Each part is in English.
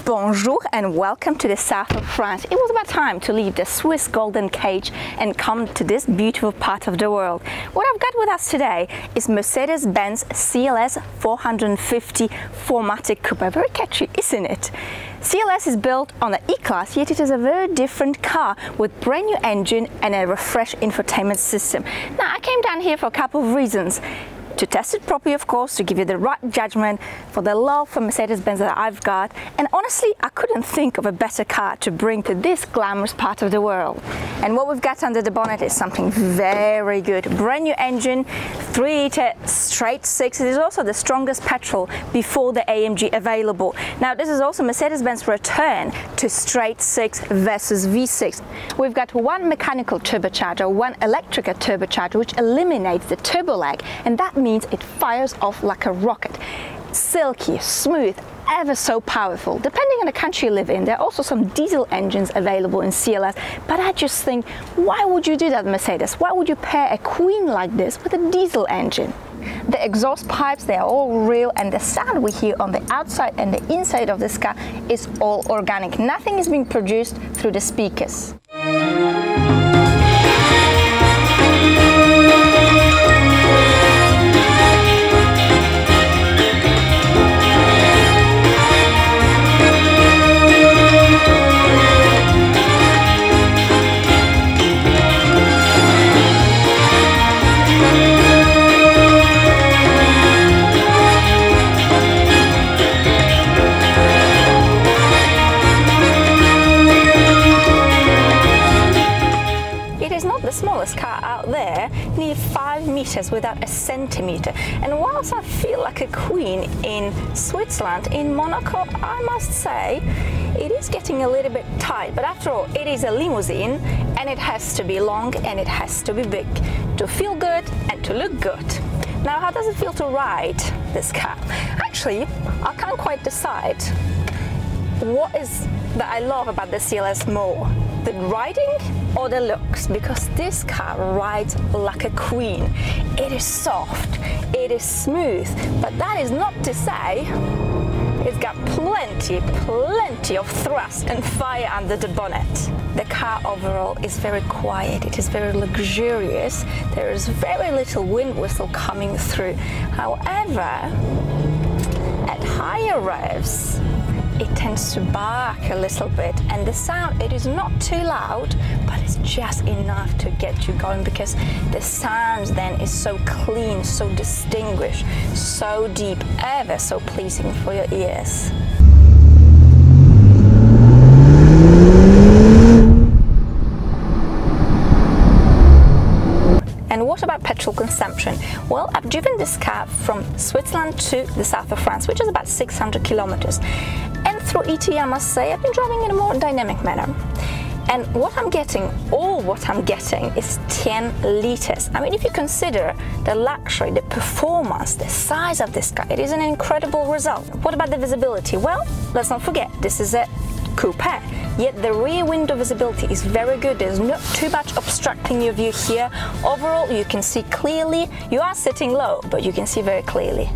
Bonjour and welcome to the south of France. It was about time to leave the Swiss golden cage and come to this beautiful part of the world. What I've got with us today is Mercedes-Benz CLS 450 4MATIC Coupé. Very catchy, isn't it? CLS is built on the E-Class, yet it is a very different car with brand new engine and a refreshed infotainment system. Now, I came down here for a couple of reasons. To test it properly, of course, to give you the right judgment for the love for Mercedes-Benz that I've got. And honestly, I couldn't think of a better car to bring to this glamorous part of the world. And what we've got under the bonnet is something very good. Brand new engine, 3-litre straight 6. It is also the strongest petrol before the AMG available. Now, this is also Mercedes-Benz return to straight 6 versus V6. We've got one mechanical turbocharger, one electric turbocharger, which eliminates the turbo lag, and that means it fires off like a rocket. Silky, smooth, ever so powerful. Depending on the country you live in, there are also some diesel engines available in CLS, but I just think, why would you do that, Mercedes? Why would you pair a queen like this with a diesel engine? The exhaust pipes, they are all real, and the sound we hear on the outside and the inside of this car is all organic. Nothing is being produced through the speakers. Smallest car out there, nearly 5 meters without a centimeter. And whilst I feel like a queen in Switzerland, in Monaco, I must say it is getting a little bit tight. But after all, it is a limousine, and it has to be long and it has to be big to feel good and to look good. Now, how does it feel to ride this car? Actually, I can't quite decide what is that I love about the CLS more, the riding or the looks, because this car rides like a queen. It is soft, it is smooth, but that is not to say it's got plenty of thrust and fire under the bonnet. The car overall is very quiet, it is very luxurious, there is very little wind whistle coming through. However, at higher revs, it tends to bark a little bit, and the sound, it is not too loud, but it's just enough to get you going, because the sound then is so clean, so distinguished, so deep, ever so pleasing for your ears. And what about petrol consumption? Well, I've driven this car from Switzerland to the south of France, which is about 600 kilometers. And through ET, I must say, I've been driving in a more dynamic manner. And what I'm getting, is 10 liters. I mean, if you consider the luxury, the performance, the size of this car, it is an incredible result. What about the visibility? Well, let's not forget, this is a coupe, yet the rear window visibility is very good. There's not too much obstructing your view here. Overall, you can see clearly. You are sitting low, but you can see very clearly.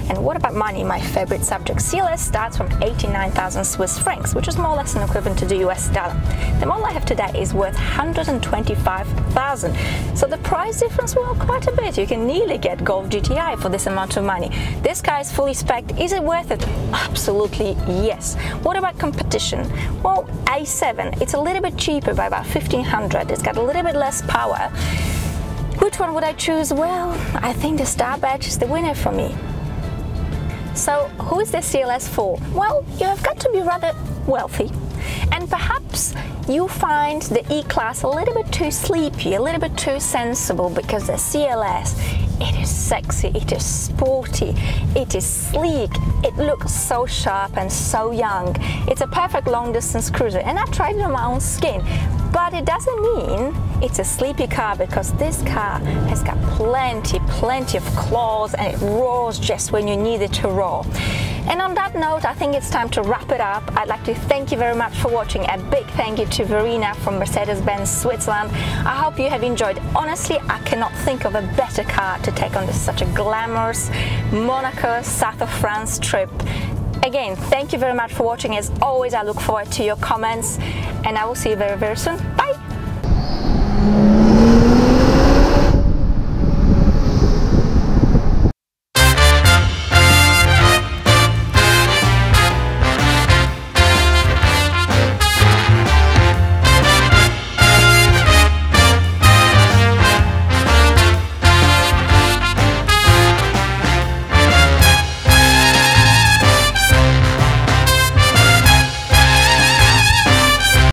And what about money, my favorite subject? CLS starts from 89,000 Swiss francs, which is more or less an equivalent to the US dollar. The model I have today is worth 125,000. So the price difference, well, quite a bit. You can nearly get Golf GTI for this amount of money. This car is fully spec'd. Is it worth it? Absolutely yes. What about competition? Well, A7, it's a little bit cheaper by about 1,500. It's got a little bit less power. Which one would I choose? Well, I think the Star Badge is the winner for me. So, who is the CLS for? Well, you have got to be rather wealthy, and perhaps you find the E-Class a little bit too sleepy, a little bit too sensible, because the CLS, it is sexy, it is sporty, it is sleek, it looks so sharp and so young. It's a perfect long-distance cruiser, and I've tried it on my own skin. But it doesn't mean it's a sleepy car, because this car has got plenty of claws, and it roars just when you need it to roar. And on that note, I think it's time to wrap it up. I'd like to thank you very much for watching. A big thank you to Verena from Mercedes-Benz Switzerland. I hope you have enjoyed. Honestly, I cannot think of a better car to take on such a glamorous Monaco, south of France trip. Again, thank you very much for watching. As always, I look forward to your comments, and I will see you very, very soon. Bye!